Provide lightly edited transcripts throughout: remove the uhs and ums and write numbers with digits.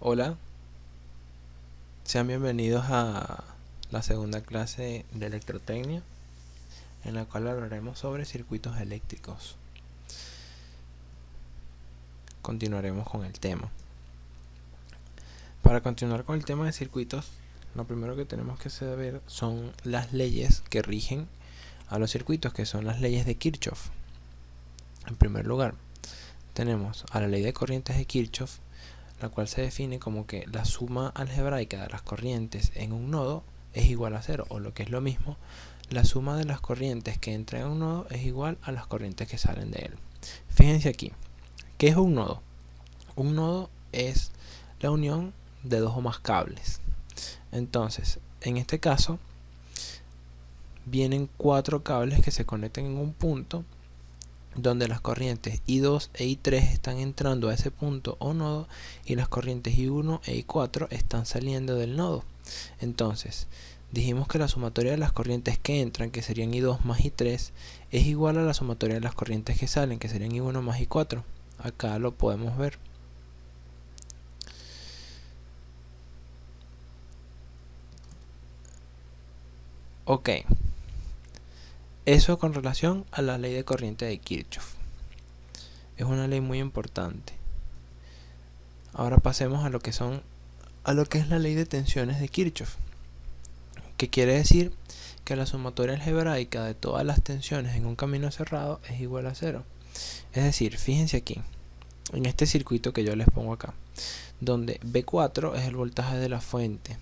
Hola, sean bienvenidos a la segunda clase de electrotecnia, en la cual hablaremos sobre circuitos eléctricos. Continuaremos con el tema. Para continuar con el tema de circuitos, lo primero que tenemos que saber son las leyes que rigen a los circuitos, que son las leyes de Kirchhoff. En primer lugar, tenemos a la ley de corrientes de Kirchhoff, la cual se define como que la suma algebraica de las corrientes en un nodo es igual a 0, o lo que es lo mismo, la suma de las corrientes que entran en un nodo es igual a las corrientes que salen de él. Fíjense aquí, ¿qué es un nodo? Un nodo es la unión de dos o más cables. Entonces, en este caso, vienen 4 cables que se conectan en un punto donde las corrientes I2 e I3 están entrando a ese punto o nodo y las corrientes I1 e I4 están saliendo del nodo. Entonces, dijimos que la sumatoria de las corrientes que entran, que serían I2 más I3, es igual a la sumatoria de las corrientes que salen, que serían I1 más I4. Acá lo podemos ver. Ok. Eso con relación a la ley de corriente de Kirchhoff. Es una ley muy importante. Ahora pasemos a lo que es la ley de tensiones de Kirchhoff, que quiere decir que la sumatoria algebraica de todas las tensiones en un camino cerrado es igual a 0. Es decir, fíjense aquí, en este circuito que yo les pongo acá, donde B4 es el voltaje de la fuente,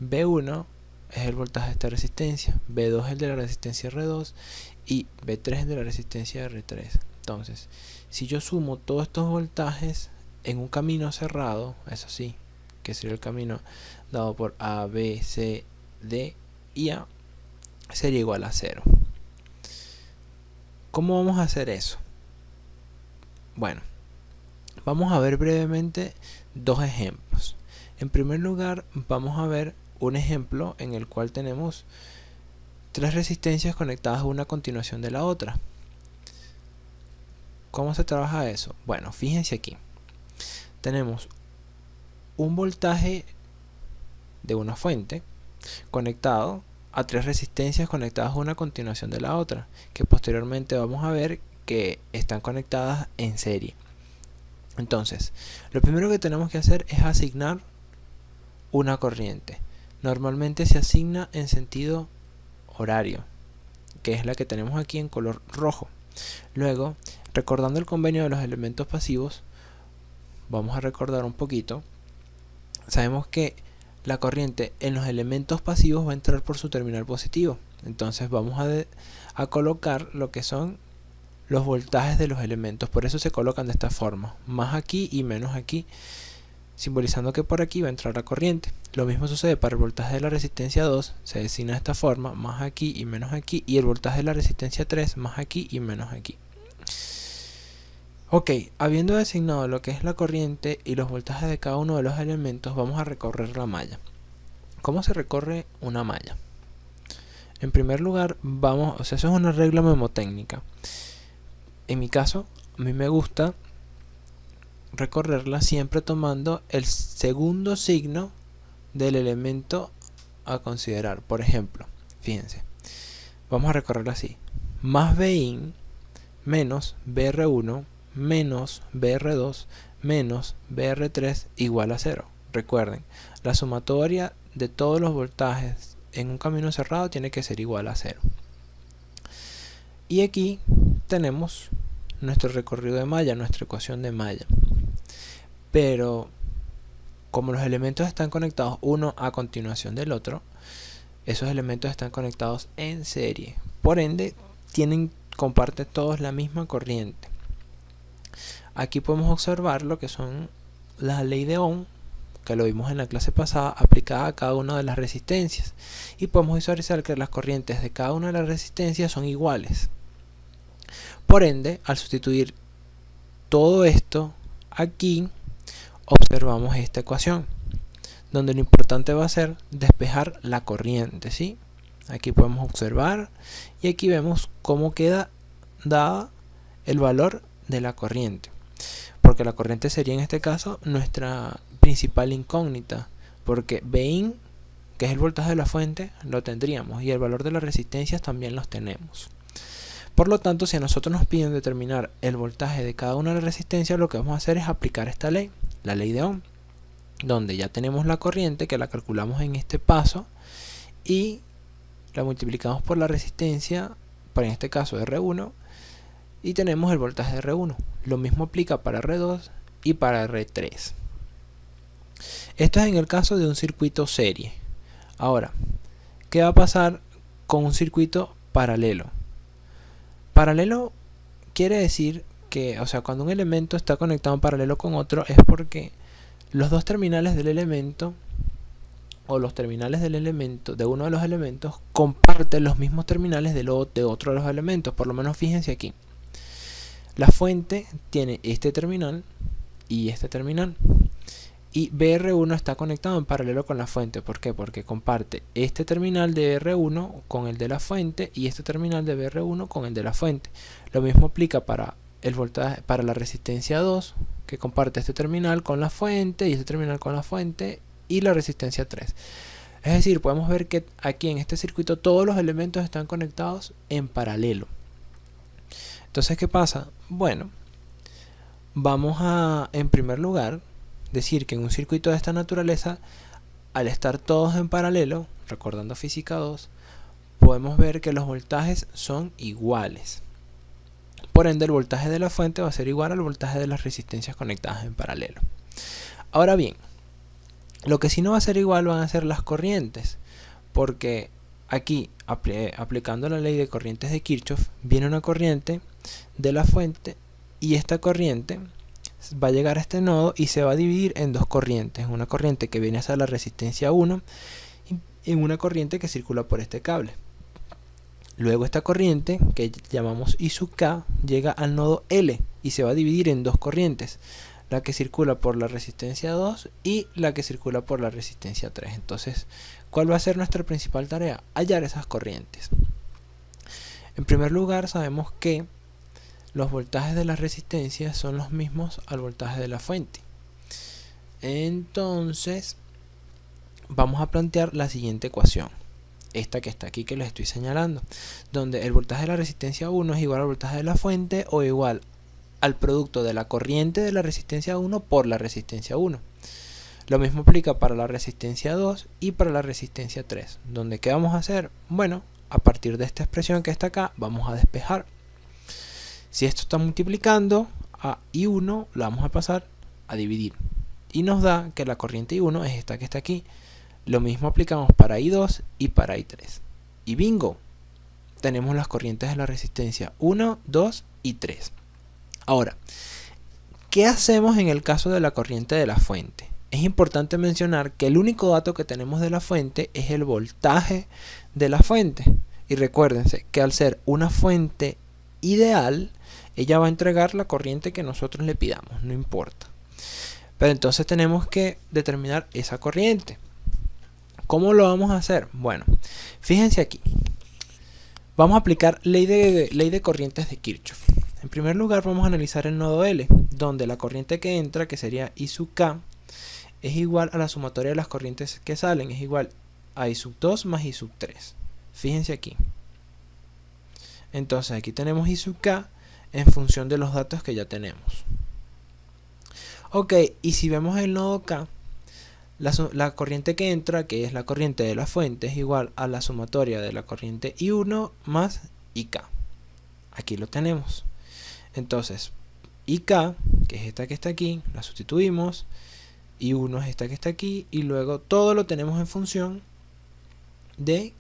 B1 es el voltaje de esta resistencia, B2 es el de la resistencia R2 y B3 es de la resistencia R3. Entonces, si yo sumo todos estos voltajes en un camino cerrado, eso sí, que sería el camino dado por A, B, C, D y A, sería igual a 0. ¿Cómo vamos a hacer eso? Bueno, vamos a ver brevemente dos ejemplos. En primer lugar, vamos a ver un ejemplo en el cual tenemos 3 resistencias conectadas una a continuación de la otra. ¿Cómo se trabaja eso? Bueno, fíjense aquí. Tenemos un voltaje de una fuente conectado a 3 resistencias conectadas una a continuación de la otra, que posteriormente vamos a ver que están conectadas en serie. Entonces, lo primero que tenemos que hacer es asignar una corriente. Normalmente se asigna en sentido horario, que es la que tenemos aquí en color rojo. Luego, recordando el convenio de los elementos pasivos, vamos a recordar un poquito. Sabemos que la corriente en los elementos pasivos va a entrar por su terminal positivo. Entonces vamos a colocar lo que son los voltajes de los elementos. Por eso se colocan de esta forma, más aquí y menos aquí, simbolizando que por aquí va a entrar la corriente. Lo mismo sucede para el voltaje de la resistencia 2, se designa de esta forma, más aquí y menos aquí, y el voltaje de la resistencia 3, más aquí y menos aquí. Ok, habiendo designado lo que es la corriente y los voltajes de cada uno de los elementos, vamos a recorrer la malla. ¿Cómo se recorre una malla? En primer lugar, eso es una regla memotécnica. En mi caso, a mí me gusta recorrerla siempre tomando el segundo signo del elemento a considerar. Por ejemplo, fíjense, vamos a recorrerla así: más Bin menos BR1 menos BR2 menos BR3 igual a 0. Recuerden, la sumatoria de todos los voltajes en un camino cerrado tiene que ser igual a 0. Y aquí tenemos nuestro recorrido de malla, nuestra ecuación de malla. Pero como los elementos están conectados uno a continuación del otro, esos elementos están conectados en serie. Por ende, comparten todos la misma corriente. Aquí podemos observar lo que son la ley de Ohm, que lo vimos en la clase pasada, aplicada a cada una de las resistencias. Y podemos visualizar que las corrientes de cada una de las resistencias son iguales. Por ende, al sustituir todo esto aquí, observamos esta ecuación, donde lo importante va a ser despejar la corriente, ¿sí? Aquí podemos observar y aquí vemos cómo queda dada el valor de la corriente. porque la corriente sería en este caso nuestra principal incógnita, porque Vin, que es el voltaje de la fuente, lo tendríamos, y el valor de las resistencias también los tenemos. Por lo tanto, si a nosotros nos piden determinar el voltaje de cada una de las resistencias, lo que vamos a hacer es aplicar esta ley, la ley de Ohm, donde ya tenemos la corriente que la calculamos en este paso y la multiplicamos por la resistencia, en este caso R1, y tenemos el voltaje de R1. Lo mismo aplica para R2 y para R3. Esto es en el caso de un circuito serie. Ahora, ¿qué va a pasar con un circuito paralelo? Paralelo quiere decir que, o sea, cuando un elemento está conectado en paralelo con otro, es porque los dos terminales del elemento, o los terminales del elemento, de uno de los elementos, comparten los mismos terminales de otro de los elementos. Por lo menos fíjense aquí. La fuente tiene este terminal y este terminal. Y BR1 está conectado en paralelo con la fuente. ¿Por qué? Porque comparte este terminal de BR1 con el de la fuente y este terminal de BR1 con el de la fuente. Lo mismo aplica para el voltaje, para la resistencia 2, que comparte este terminal con la fuente y este terminal con la fuente, y la resistencia 3. Es decir, podemos ver que aquí en este circuito todos los elementos están conectados en paralelo. Entonces, ¿qué pasa? Bueno, vamos a, en primer lugar, decir que en un circuito de esta naturaleza, al estar todos en paralelo, recordando física 2, podemos ver que los voltajes son iguales. Por ende, el voltaje de la fuente va a ser igual al voltaje de las resistencias conectadas en paralelo. Ahora bien, lo que sí no va a ser igual van a ser las corrientes, porque aquí, aplicando la ley de corrientes de Kirchhoff, viene una corriente de la fuente y esta corriente va a llegar a este nodo y se va a dividir en dos corrientes, una corriente que viene hacia la resistencia 1 y una corriente que circula por este cable. Luego esta corriente, que llamamos I sub K, llega al nodo L y se va a dividir en dos corrientes, la que circula por la resistencia 2 y la que circula por la resistencia 3. Entonces, ¿cuál va a ser nuestra principal tarea? Hallar esas corrientes. En primer lugar, sabemos que los voltajes de las resistencias son los mismos al voltaje de la fuente. Entonces, vamos a plantear la siguiente ecuación. Esta que está aquí que les estoy señalando. Donde el voltaje de la resistencia 1 es igual al voltaje de la fuente o igual al producto de la corriente de la resistencia 1 por la resistencia 1. Lo mismo aplica para la resistencia 2 y para la resistencia 3. Donde, ¿qué vamos a hacer? Bueno, a partir de esta expresión que está acá, vamos a despejar. Si esto está multiplicando a I1, lo vamos a pasar a dividir. Y nos da que la corriente I1 es esta que está aquí. Lo mismo aplicamos para I2 y para I3. Y bingo, tenemos las corrientes de la resistencia 1, 2 y 3. Ahora, ¿qué hacemos en el caso de la corriente de la fuente? Es importante mencionar que el único dato que tenemos de la fuente es el voltaje de la fuente. Y recuérdense que al ser una fuente ideal, ella va a entregar la corriente que nosotros le pidamos, no importa. Pero entonces tenemos que determinar esa corriente. ¿Cómo lo vamos a hacer? Bueno, fíjense aquí. Vamos a aplicar ley de corrientes de Kirchhoff. En primer lugar vamos a analizar el nodo L, donde la corriente que entra, que sería I sub K, es igual a la sumatoria de las corrientes que salen, es igual a I sub 2 más I sub 3. Fíjense aquí. Entonces aquí tenemos I sub K en función de los datos que ya tenemos. Ok, y si vemos el nodo K, la corriente que entra, que es la corriente de la fuente, es igual a la sumatoria de la corriente I1 más IK. Aquí lo tenemos. Entonces, IK, que es esta que está aquí, la sustituimos. I1 es esta que está aquí. Y luego todo lo tenemos en función de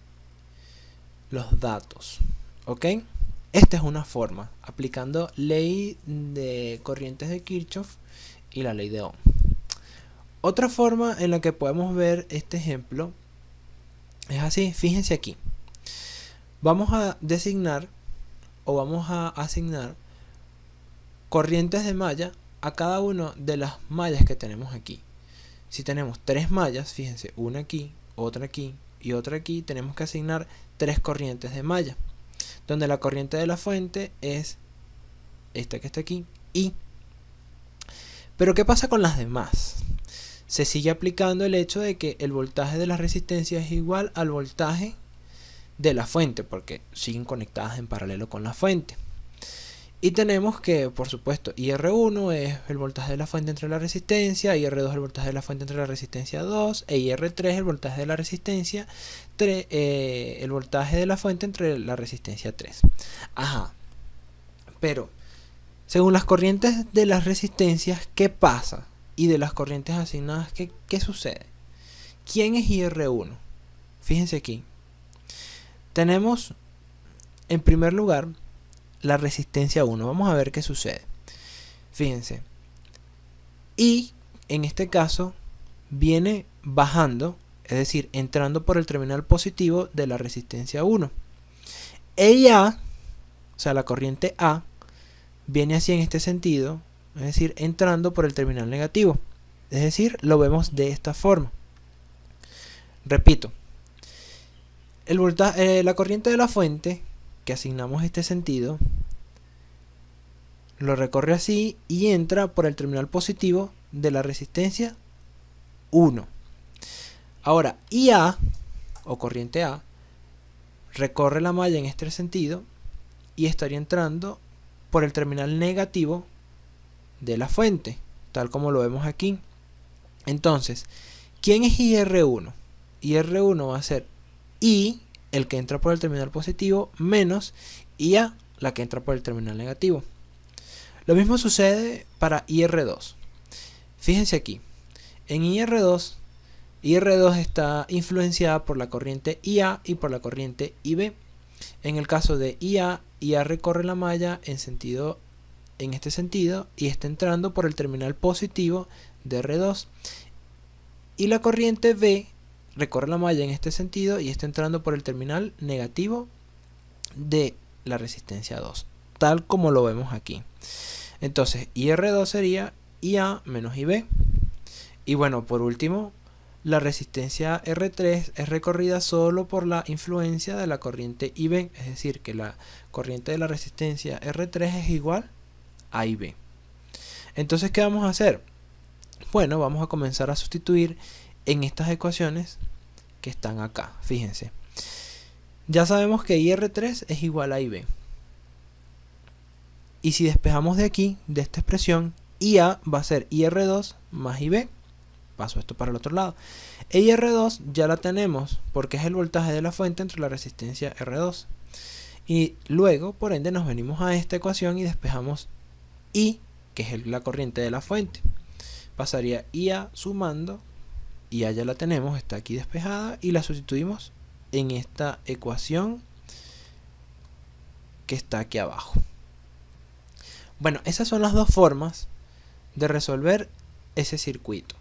los datos. ¿Ok? Esta es una forma, aplicando ley de corrientes de Kirchhoff y la ley de Ohm. Otra forma en la que podemos ver este ejemplo es así. Fíjense aquí. Vamos a designar o vamos a asignar corrientes de malla a cada una de las mallas que tenemos aquí. Si tenemos tres mallas, fíjense, una aquí, otra aquí y otra aquí, tenemos que asignar tres corrientes de malla, donde la corriente de la fuente es esta que está aquí y Pero ¿qué pasa con las demás? Se sigue aplicando el hecho de que el voltaje de la resistencia es igual al voltaje de la fuente, porque siguen conectadas en paralelo con la fuente. Y tenemos que, por supuesto, IR1 es el voltaje de la fuente entre la resistencia, IR2 es el voltaje de la fuente entre la resistencia 2, e IR3 es el voltaje de la resistencia 3, el voltaje de la fuente entre la resistencia 3. Ajá. Pero, según las corrientes de las resistencias, ¿qué pasa? Y de las corrientes asignadas, ¿qué sucede? ¿Quién es IR1? Fíjense aquí. Tenemos, en primer lugar, la resistencia 1. Vamos a ver qué sucede. Fíjense. Y en este caso viene bajando, es decir, entrando por el terminal positivo de la resistencia 1. A, o sea, la corriente A, viene así en este sentido, es decir, entrando por el terminal negativo. Es decir, lo vemos de esta forma. Repito. La corriente de la fuente que asignamos este sentido lo recorre así y entra por el terminal positivo de la resistencia 1. Ahora, IA o corriente A recorre la malla en este sentido y estaría entrando por el terminal negativo de la fuente, tal como lo vemos aquí. Entonces, ¿quién es IR1? IR1 va a ser I, el que entra por el terminal positivo, menos IA, la que entra por el terminal negativo. Lo mismo sucede para IR2. Fíjense aquí. En IR2 está influenciada por la corriente IA y por la corriente IB. En el caso de IA recorre la malla en este sentido y está entrando por el terminal positivo de R2. Y la corriente B recorre la malla en este sentido y está entrando por el terminal negativo de la resistencia 2, tal como lo vemos aquí. Entonces IR2 sería IA menos IB. Y bueno, por último, la resistencia R3 es recorrida solo por la influencia de la corriente IB, es decir, que la corriente de la resistencia R3 es igual a IB. Entonces, ¿qué vamos a hacer? Bueno, vamos a comenzar a sustituir en estas ecuaciones que están acá. Fíjense. Ya sabemos que IR3 es igual a IB. Y si despejamos de aquí, de esta expresión, IA va a ser IR2 más IB. Paso esto para el otro lado. E IR2 ya la tenemos porque es el voltaje de la fuente entre la resistencia R2. Y luego, por ende, nos venimos a esta ecuación y despejamos I, que es la corriente de la fuente. Pasaría IA sumando, IA ya la tenemos, está aquí despejada, y la sustituimos en esta ecuación que está aquí abajo. Bueno, esas son las dos formas de resolver ese circuito.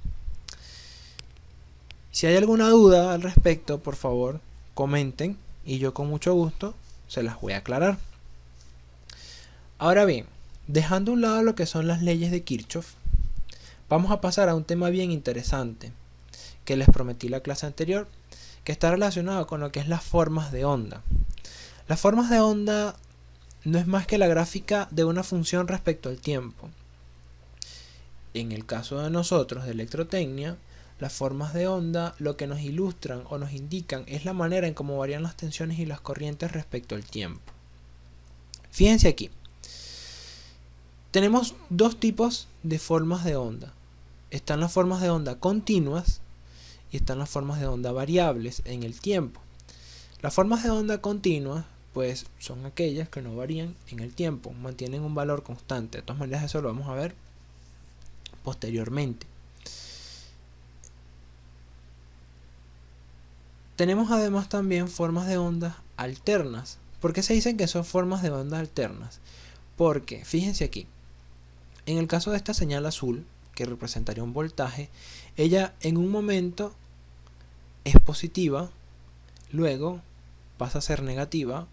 Si hay alguna duda al respecto, por favor, comenten y yo con mucho gusto se las voy a aclarar. Ahora bien, dejando a un lado lo que son las leyes de Kirchhoff, vamos a pasar a un tema bien interesante que les prometí la clase anterior, que está relacionado con lo que es las formas de onda. Las formas de onda no es más que la gráfica de una función respecto al tiempo. En el caso de nosotros, de electrotecnia, las formas de onda lo que nos ilustran o nos indican es la manera en cómo varían las tensiones y las corrientes respecto al tiempo. Fíjense aquí. Tenemos dos tipos de formas de onda. Están las formas de onda continuas y están las formas de onda variables en el tiempo. Las formas de onda continuas pues son aquellas que no varían en el tiempo, mantienen un valor constante. De todas maneras, eso lo vamos a ver posteriormente. Tenemos además también formas de ondas alternas. ¿Por qué se dicen que son formas de ondas alternas? Porque, fíjense aquí, en el caso de esta señal azul, que representaría un voltaje, ella en un momento es positiva, luego pasa a ser negativa,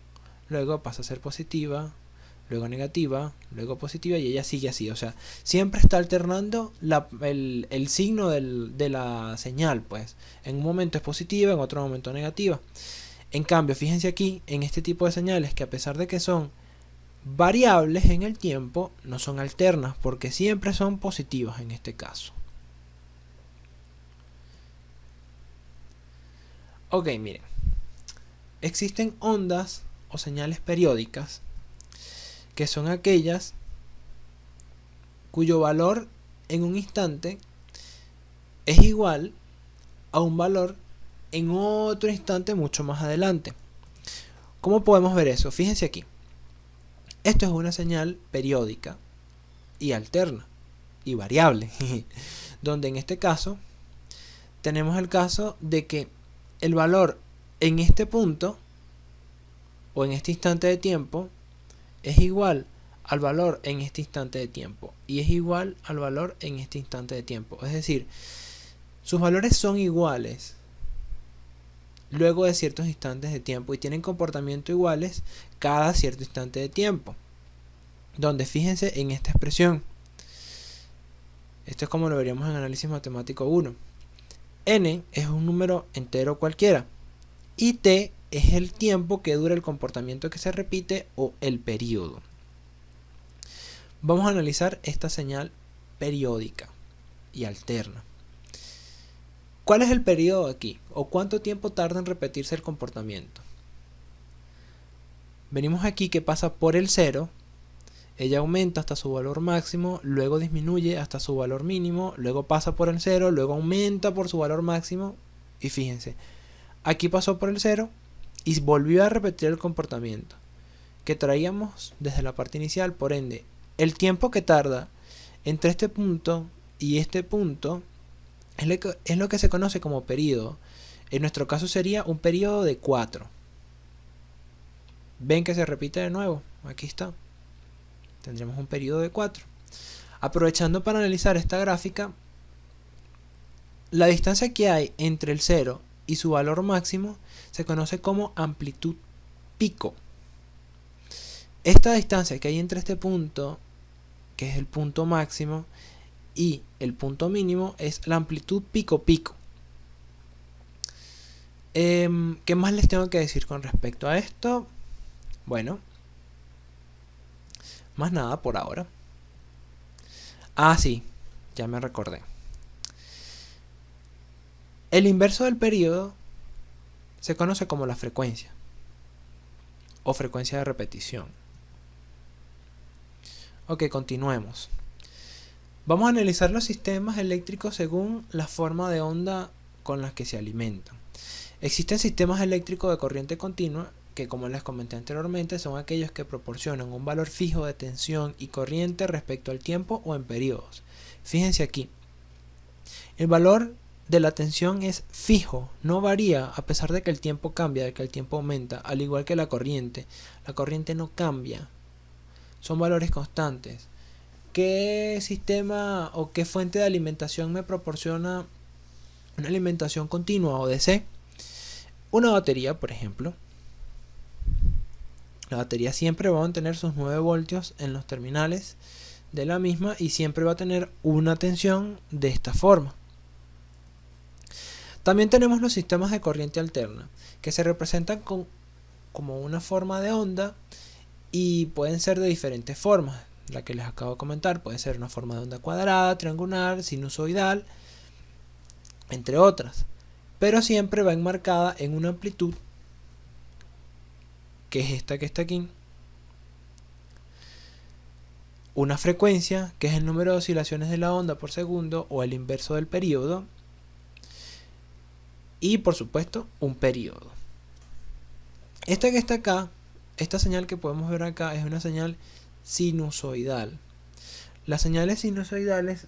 luego pasa a ser positiva, luego negativa, luego positiva, y ella sigue así. O sea, siempre está alternando el signo de la señal, pues. En un momento es positiva, en otro momento negativa. En cambio, fíjense aquí, en este tipo de señales, que a pesar de que son variables en el tiempo no son alternas porque siempre son positivas en este caso. Ok, miren. Existen ondas o señales periódicas que son aquellas cuyo valor en un instante es igual a un valor en otro instante mucho más adelante. ¿Cómo podemos ver eso? Fíjense aquí. Esto es una señal periódica y alterna y variable, donde en este caso tenemos el caso de que el valor en este punto o en este instante de tiempo es igual al valor en este instante de tiempo y es igual al valor en este instante de tiempo. Es decir, sus valores son iguales luego de ciertos instantes de tiempo y tienen comportamiento iguales cada cierto instante de tiempo. Donde fíjense en esta expresión. Esto es como lo veríamos en análisis matemático 1. N es un número entero cualquiera y T es el tiempo que dura el comportamiento que se repite o el periodo. Vamos a analizar esta señal periódica y alterna. ¿Cuál es el periodo aquí? ¿O cuánto tiempo tarda en repetirse el comportamiento? Venimos aquí que pasa por el 0, ella aumenta hasta su valor máximo, luego disminuye hasta su valor mínimo, luego pasa por el 0, luego aumenta por su valor máximo y fíjense, aquí pasó por el 0 y volvió a repetir el comportamiento que traíamos desde la parte inicial. Por ende, el tiempo que tarda entre este punto y este punto es lo que se conoce como periodo. En nuestro caso sería un periodo de 4. Ven que se repite de nuevo. Aquí está. Tendremos un periodo de 4. Aprovechando para analizar esta gráfica, la distancia que hay entre el 0 y su valor máximo se conoce como amplitud pico. Esta distancia que hay entre este punto, que es el punto máximo, y el punto mínimo es la amplitud pico-pico. ¿Qué más les tengo que decir con respecto a esto? Bueno, más nada por ahora. Ah, sí, ya me recordé. El inverso del periodo se conoce como la frecuencia o frecuencia de repetición. Ok, continuemos. Vamos a analizar los sistemas eléctricos según la forma de onda con las que se alimentan. Existen sistemas eléctricos de corriente continua que, como les comenté anteriormente, son aquellos que proporcionan un valor fijo de tensión y corriente respecto al tiempo o en periodos. Fíjense aquí, el valor de la tensión es fijo, no varía a pesar de que el tiempo cambia, de que el tiempo aumenta, al igual que la corriente. La corriente no cambia, son valores constantes. ¿Qué sistema o qué fuente de alimentación me proporciona una alimentación continua o DC? Una batería, por ejemplo. La batería siempre va a mantener sus 9 voltios en los terminales de la misma y siempre va a tener una tensión de esta forma. También tenemos los sistemas de corriente alterna, que se representan como una forma de onda y pueden ser de diferentes formas. La que les acabo de comentar puede ser una forma de onda cuadrada, triangular, sinusoidal, entre otras, pero siempre va enmarcada en una amplitud, que es esta que está aquí, una frecuencia, que es el número de oscilaciones de la onda por segundo o el inverso del periodo, y por supuesto un periodo. Esta que está acá, esta señal que podemos ver acá, es una señal sinusoidal. Las señales sinusoidales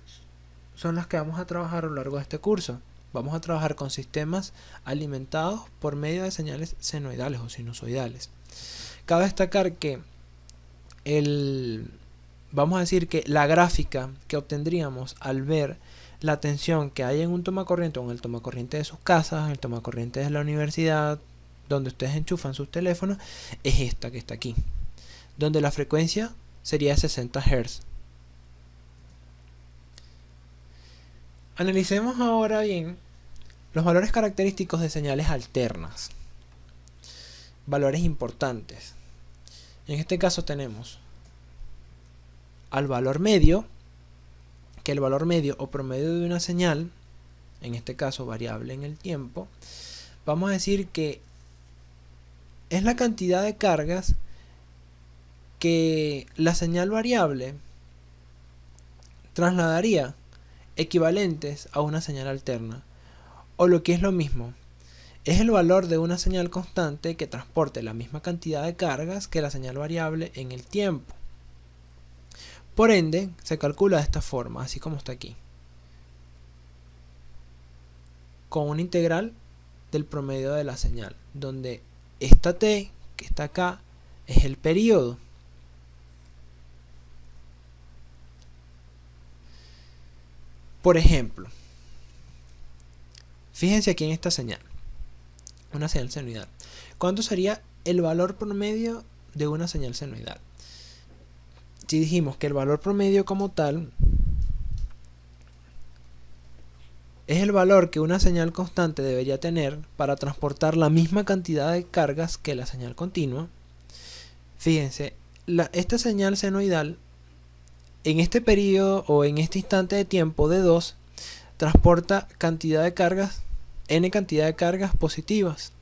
son las que vamos a trabajar a lo largo de este curso. Vamos a trabajar con sistemas alimentados por medio de señales senoidales o sinusoidales. Cabe destacar que vamos a decir que la gráfica que obtendríamos al ver la tensión que hay en un tomacorriente o en el tomacorriente de sus casas, en el tomacorriente de la universidad, donde ustedes enchufan sus teléfonos, es esta que está aquí, donde la frecuencia sería 60 Hz. Analicemos ahora bien los valores característicos de señales alternas. Valores importantes. En este caso tenemos al valor medio, que el valor medio o promedio de una señal, en este caso variable en el tiempo, vamos a decir que es la cantidad de cargas que la señal variable trasladaría equivalentes a una señal alterna, o lo que es lo mismo, es el valor de una señal constante que transporte la misma cantidad de cargas que la señal variable en el tiempo. Por ende, se calcula de esta forma, así como está aquí, con una integral del promedio de la señal, donde esta t, que está acá, es el periodo. Por ejemplo, fíjense aquí en esta señal, una señal senoidal. ¿Cuánto sería el valor promedio de una señal senoidal? Si dijimos que el valor promedio como tal es el valor que una señal constante debería tener para transportar la misma cantidad de cargas que la señal continua, fíjense, esta señal senoidal en este periodo o en este instante de tiempo de 2 transporta cantidad de cargas, n cantidad de cargas positivas,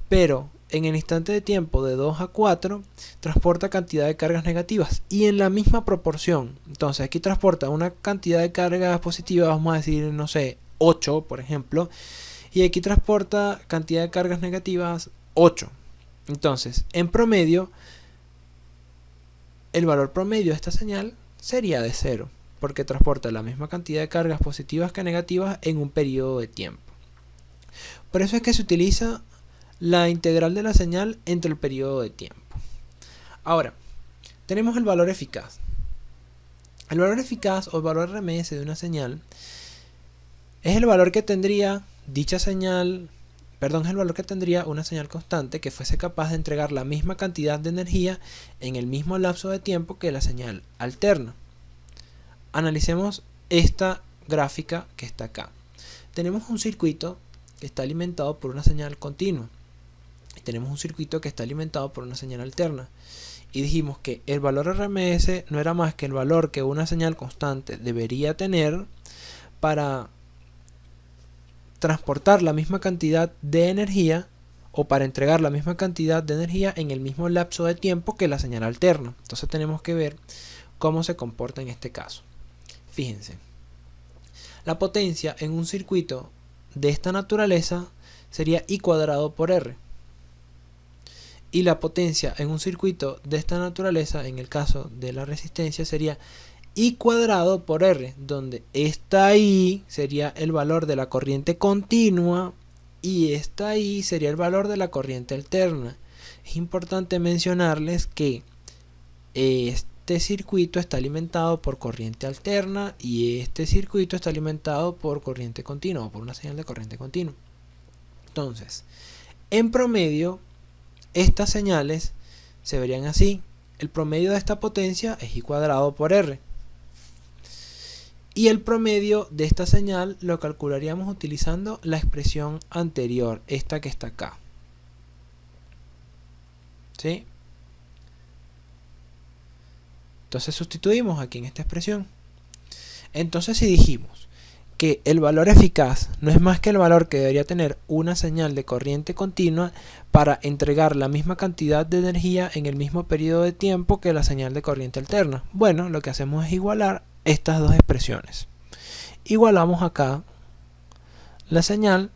pero en el instante de tiempo de 2 a 4 transporta cantidad de cargas negativas y en la misma proporción. Entonces aquí transporta una cantidad de cargas positivas, vamos a decir, no sé, 8 por ejemplo, y aquí transporta cantidad de cargas negativas 8. Entonces en promedio el valor promedio de esta señal sería de 0, porque transporta la misma cantidad de cargas positivas que negativas en un periodo de tiempo. Por eso es que se utiliza la integral de la señal entre el periodo de tiempo. Ahora, tenemos el valor eficaz. El valor eficaz o el valor RMS de una señal es el valor que tendría dicha señal, es el valor que tendría una señal constante que fuese capaz de entregar la misma cantidad de energía en el mismo lapso de tiempo que la señal alterna. Analicemos esta gráfica que está acá. Tenemos un circuito que está alimentado por una señal continua y tenemos un circuito que está alimentado por una señal alterna, y dijimos que el valor RMS no era más que el valor que una señal constante debería tener para transportar la misma cantidad de energía o para entregar la misma cantidad de energía en el mismo lapso de tiempo que la señal alterna. Entonces tenemos que ver cómo se comporta en este caso. Fíjense, la potencia en un circuito de esta naturaleza sería I cuadrado por R, y la potencia en un circuito de esta naturaleza, en el caso de la resistencia, sería I cuadrado por R, donde esta I sería el valor de la corriente continua y esta I sería el valor de la corriente alterna. Es importante mencionarles que este circuito está alimentado por corriente alterna y este circuito está alimentado por corriente continua o por una señal de corriente continua. Entonces, en promedio, estas señales se verían así. El promedio de esta potencia es I cuadrado por R. Y el promedio de esta señal lo calcularíamos utilizando la expresión anterior, esta que está acá. ¿Sí? Entonces sustituimos aquí en esta expresión. Entonces si dijimos que el valor eficaz no es más que el valor que debería tener una señal de corriente continua para entregar la misma cantidad de energía en el mismo periodo de tiempo que la señal de corriente alterna, bueno, lo que hacemos es igualar estas dos expresiones. Igualamos acá la señal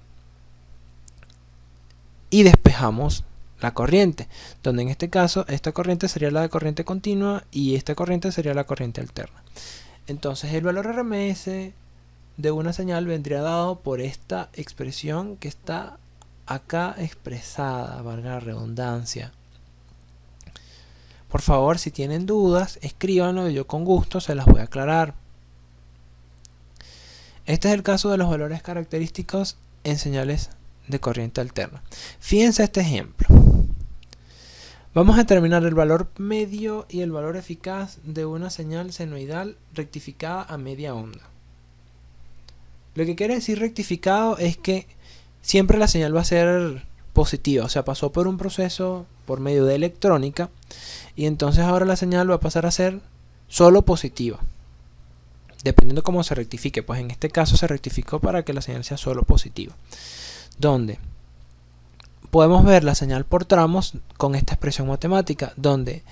y despejamos la corriente, donde en este caso esta corriente sería la de corriente continua y esta corriente sería la corriente alterna. Entonces el valor RMS de una señal vendría dado por esta expresión que está acá expresada, valga la redundancia. Por favor, si tienen dudas, escríbanlo y yo con gusto se las voy a aclarar. Este es el caso de los valores característicos en señales de corriente alterna. Fíjense este ejemplo. Vamos a determinar el valor medio y el valor eficaz de una señal senoidal rectificada a media onda. Lo que quiere decir rectificado es que siempre la señal va a ser positiva, o sea, pasó por un proceso por medio de electrónica y entonces ahora la señal va a pasar a ser solo positiva, dependiendo cómo se rectifique. Pues en este caso se rectificó para que la señal sea solo positiva, donde podemos ver la señal por tramos con esta expresión matemática, donde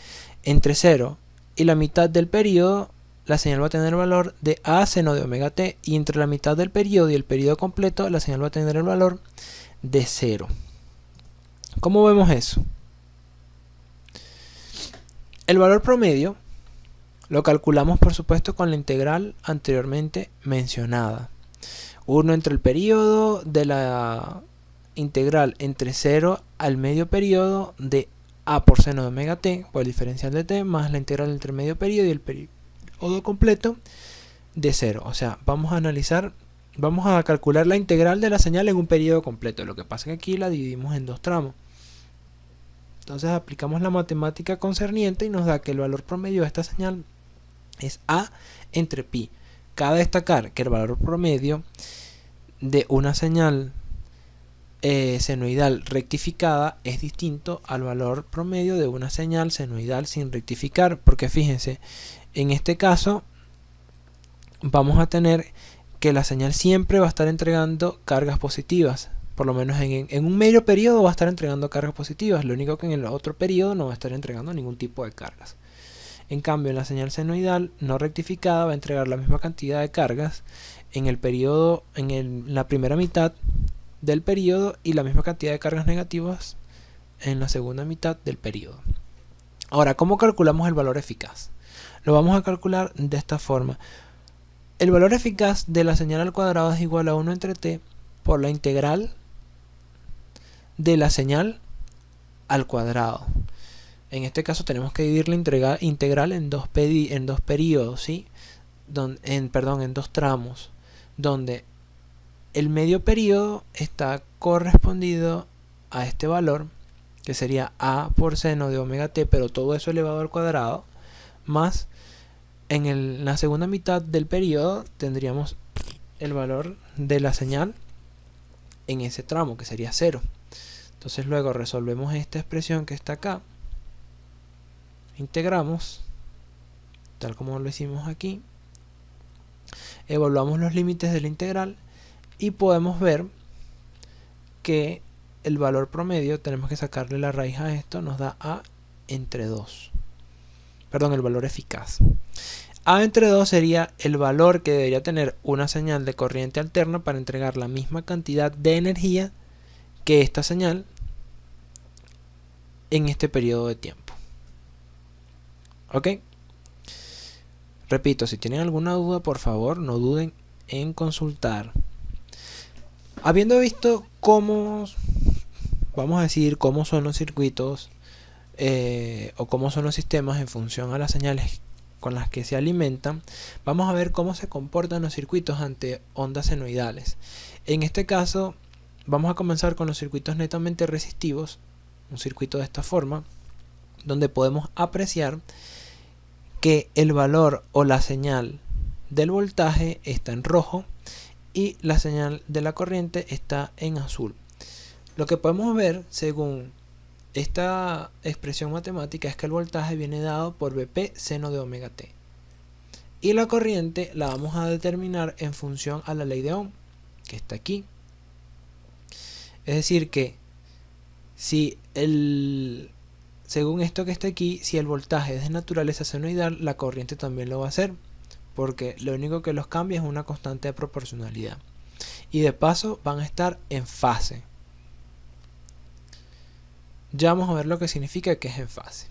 entre 0 y la mitad del periodo la señal va a tener el valor de A seno de omega t, y entre la mitad del periodo y el periodo completo la señal va a tener el valor de 0. ¿Cómo vemos eso? El valor promedio lo calculamos, por supuesto, con la integral anteriormente mencionada. 1 entre el periodo de la integral entre 0 al medio periodo de A por seno de omega t por el diferencial de t, más la integral entre el medio periodo y el periodo completo de 0. O sea, vamos a calcular la integral de la señal en un periodo completo. Lo que pasa es que aquí la dividimos en dos tramos. Entonces aplicamos la matemática concerniente y nos da que el valor promedio de esta señal es A entre pi. Cabe destacar que el valor promedio de una señal senoidal rectificada es distinto al valor promedio de una señal senoidal sin rectificar, porque fíjense, en este caso vamos a tener que la señal siempre va a estar entregando cargas positivas. Por lo menos en un medio periodo va a estar entregando cargas positivas. Lo único que en el otro periodo no va a estar entregando ningún tipo de cargas. En cambio, en la señal senoidal no rectificada va a entregar la misma cantidad de cargas en el periodo, la primera mitad del periodo, y la misma cantidad de cargas negativas en la segunda mitad del periodo. Ahora, ¿cómo calculamos el valor eficaz? Lo vamos a calcular de esta forma. El valor eficaz de la señal al cuadrado es igual a 1 entre t por la integral de la señal al cuadrado. En este caso tenemos que dividir la integral en dos periodos, ¿sí? En dos tramos, donde el medio periodo está correspondido a este valor, que sería A por seno de omega t, pero todo eso elevado al cuadrado, más en la segunda mitad del periodo tendríamos el valor de la señal en ese tramo, que sería 0. Entonces luego resolvemos esta expresión que está acá, integramos tal como lo hicimos aquí, evaluamos los límites de la integral y podemos ver que el valor promedio, tenemos que sacarle la raíz a esto, nos da A entre 2. Perdón, el valor eficaz. A entre 2 sería el valor que debería tener una señal de corriente alterna para entregar la misma cantidad de energía que esta señal en este periodo de tiempo. ¿Ok? Repito, si tienen alguna duda, por favor, no duden en consultar. Habiendo visto cómo, vamos a decir, cómo son los circuitos o cómo son los sistemas en función a las señales con las que se alimentan, vamos a ver cómo se comportan los circuitos ante ondas senoidales. En este caso, vamos a comenzar con los circuitos netamente resistivos, un circuito de esta forma, donde podemos apreciar que el valor o la señal del voltaje está en rojo y la señal de la corriente está en azul. Lo que podemos ver según esta expresión matemática es que el voltaje viene dado por Vp seno de omega t y la corriente la vamos a determinar en función a la ley de Ohm, que está aquí. Es decir que si según esto que está aquí, si el voltaje es de naturaleza senoidal, la corriente también lo va a hacer, porque lo único que los cambia es una constante de proporcionalidad. Y de paso van a estar en fase. Ya vamos a ver lo que significa que es en fase.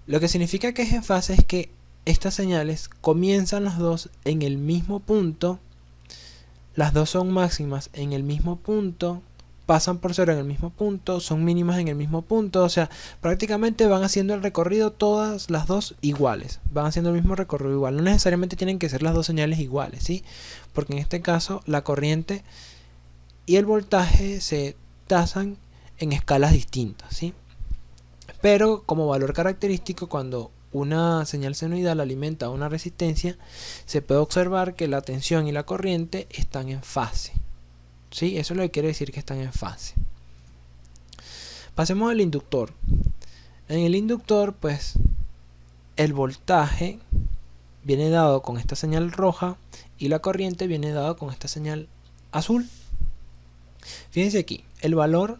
Lo que significa que es en fase es que estas señales comienzan las dos en el mismo punto, las dos son máximas en el mismo punto, pasan por 0 en el mismo punto, son mínimas en el mismo punto, o sea, prácticamente van haciendo el recorrido todas las dos iguales, van haciendo el mismo recorrido igual. No necesariamente tienen que ser las dos señales iguales, ¿sí? Porque en este caso la corriente y el voltaje se tasan en escalas distintas, ¿sí? Pero como valor característico, cuando una señal senoidal alimenta una resistencia, se puede observar que la tensión y la corriente están en fase. ¿Sí? Eso es lo que quiere decir que están en fase. Pasemos al inductor. En el inductor, pues, el voltaje viene dado con esta señal roja y la corriente viene dado con esta señal azul. Fíjense aquí, el valor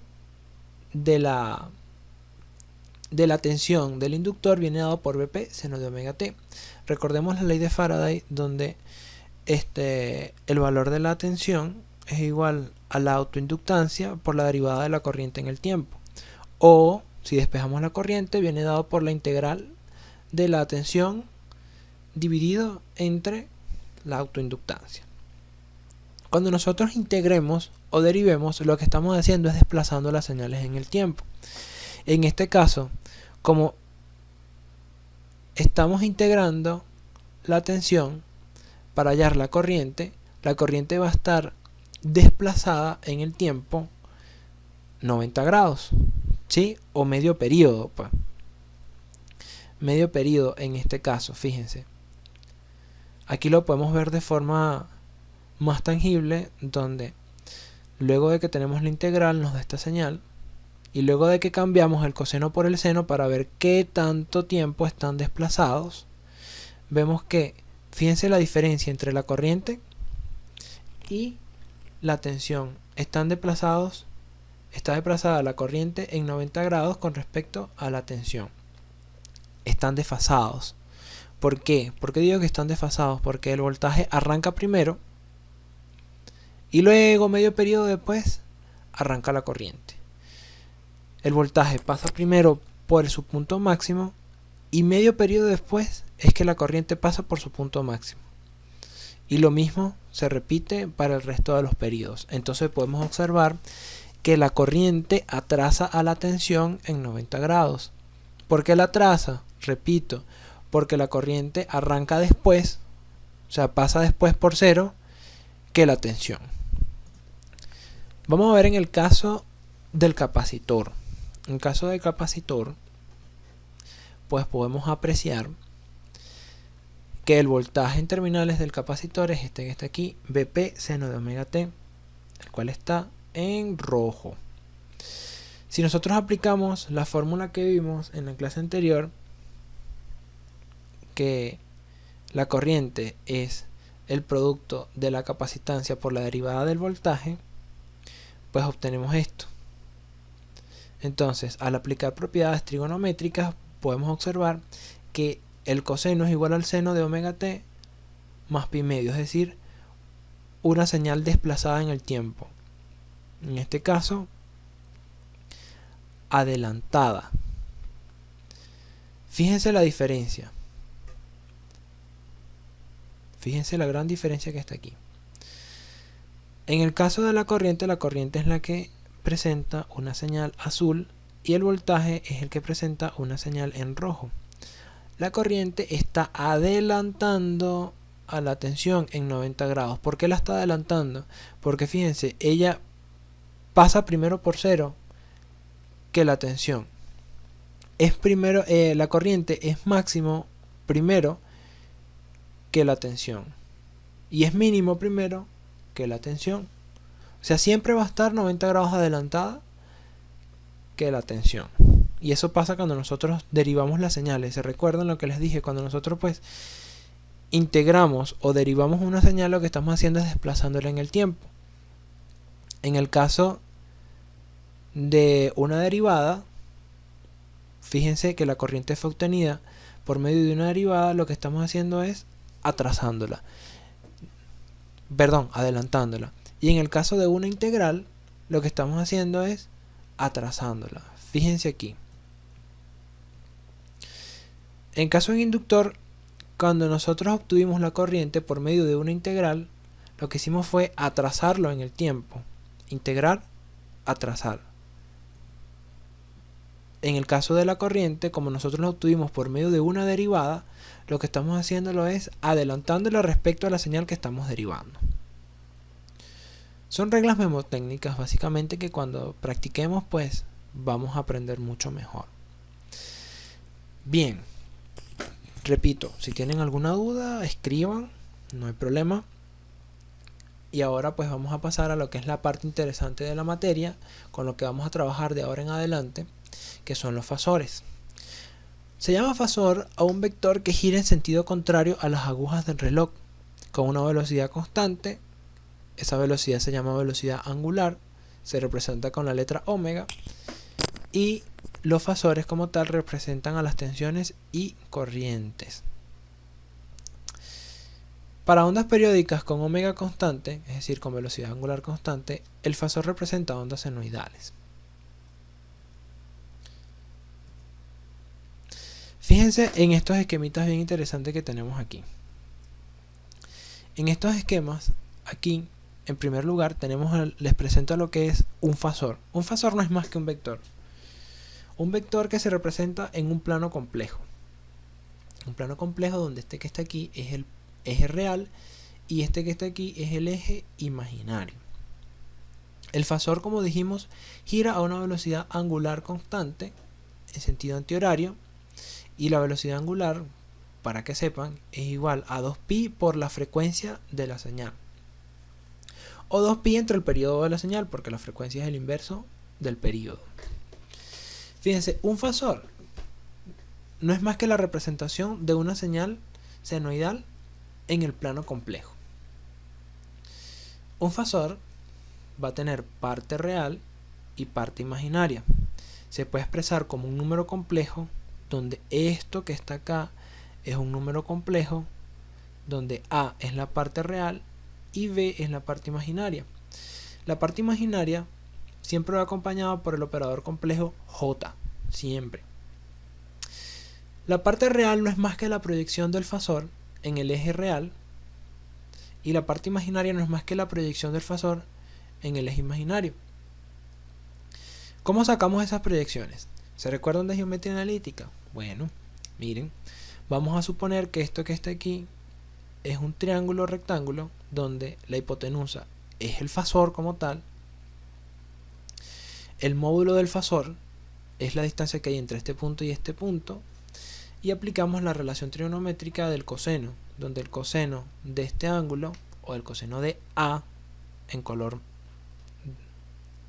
de la tensión del inductor viene dado por Vp seno de omega t. Recordemos la ley de Faraday, donde el valor de la tensión es igual a la autoinductancia por la derivada de la corriente en el tiempo. O, si despejamos la corriente, viene dado por la integral de la tensión dividido entre la autoinductancia. Cuando nosotros integremos o derivemos, lo que estamos haciendo es desplazando las señales en el tiempo. En este caso, como estamos integrando la tensión para hallar la corriente va a estar desplazada en el tiempo 90 grados, ¿sí? O medio periodo, pues. Medio periodo en este caso, fíjense. Aquí lo podemos ver de forma más tangible, donde luego de que tenemos la integral nos da esta señal, y luego de que cambiamos el coseno por el seno para ver qué tanto tiempo están desplazados, vemos que, fíjense la diferencia entre la corriente y la tensión. Está desplazada la corriente en 90 grados con respecto a la tensión. Están desfasados. ¿Por qué? ¿Por qué digo que están desfasados? Porque el voltaje arranca primero y luego, medio periodo después, arranca la corriente. El voltaje pasa primero por su punto máximo y medio periodo después es que la corriente pasa por su punto máximo. Y lo mismo se repite para el resto de los periodos. Entonces podemos observar que la corriente atrasa a la tensión en 90 grados. ¿Por qué la atrasa? Repito, porque la corriente arranca después, o sea, pasa después por cero que la tensión. Vamos a ver en el caso del capacitor. En el caso del capacitor, pues podemos apreciar que el voltaje en terminales del capacitor es este que está aquí, Vp seno de omega t, el cual está en rojo. Si nosotros aplicamos la fórmula que vimos en la clase anterior, que la corriente es el producto de la capacitancia por la derivada del voltaje, pues obtenemos esto. Entonces, al aplicar propiedades trigonométricas, podemos observar que el coseno es igual al seno de omega t más pi medio, es decir, una señal desplazada en el tiempo. En este caso, adelantada. Fíjense la diferencia. Fíjense la gran diferencia que está aquí. En el caso de la corriente es la que presenta una señal azul y el voltaje es el que presenta una señal en rojo. La corriente está adelantando a la tensión en 90 grados. ¿Por qué la está adelantando? Porque fíjense, ella pasa primero por cero que la tensión. La corriente es máximo primero que la tensión y es mínimo primero que la tensión. O sea, siempre va a estar 90 grados adelantada que la tensión. Y eso pasa cuando nosotros derivamos las señales. ¿Se recuerdan lo que les dije? Cuando nosotros pues integramos o derivamos una señal, lo que estamos haciendo es desplazándola en el tiempo. En el caso de una derivada, fíjense que la corriente fue obtenida por medio de una derivada, lo que estamos haciendo es adelantándola. Y en el caso de una integral, lo que estamos haciendo es atrasándola. Fíjense aquí. En caso de un inductor, cuando nosotros obtuvimos la corriente por medio de una integral, lo que hicimos fue atrasarlo en el tiempo. Integrar, atrasar. En el caso de la corriente, como nosotros la obtuvimos por medio de una derivada, lo que estamos haciéndolo es adelantándola respecto a la señal que estamos derivando. Son reglas mnemotécnicas básicamente que cuando practiquemos pues vamos a aprender mucho mejor. Bien, repito, si tienen alguna duda escriban, no hay problema. Y ahora pues vamos a pasar a lo que es la parte interesante de la materia, con lo que vamos a trabajar de ahora en adelante, que son los fasores. Se llama fasor a un vector que gira en sentido contrario a las agujas del reloj, con una velocidad constante. Esa velocidad se llama velocidad angular, se representa con la letra omega, y los fasores como tal representan a las tensiones y corrientes. Para ondas periódicas con omega constante, es decir, con velocidad angular constante, el fasor representa ondas senoidales. Fíjense en estos esquemitas bien interesantes que tenemos aquí. En estos esquemas, aquí, en primer lugar, les presento lo que es un fasor. Un fasor no es más que un vector. Un vector que se representa en un plano complejo. Un plano complejo donde este que está aquí es el eje real y este que está aquí es el eje imaginario. El fasor, como dijimos, gira a una velocidad angular constante en sentido antihorario, y la velocidad angular, para que sepan, es igual a 2pi por la frecuencia de la señal, o 2pi entre el periodo de la señal, porque la frecuencia es el inverso del periodo. Fíjense, un fasor no es más que la representación de una señal senoidal en el plano complejo. Un fasor va a tener parte real y parte imaginaria. Se puede expresar como un número complejo, donde esto que está acá es un número complejo, donde A es la parte real y B es la parte imaginaria. La parte imaginaria siempre va acompañada por el operador complejo J, siempre. La parte real no es más que la proyección del fasor en el eje real, y la parte imaginaria no es más que la proyección del fasor en el eje imaginario. ¿Cómo sacamos esas proyecciones? ¿Se recuerdan de geometría analítica? Bueno, miren, vamos a suponer que esto que está aquí es un triángulo rectángulo donde la hipotenusa es el fasor como tal. El módulo del fasor es la distancia que hay entre este punto y este punto, y aplicamos la relación trigonométrica del coseno, donde el coseno de este ángulo, o el coseno de A en color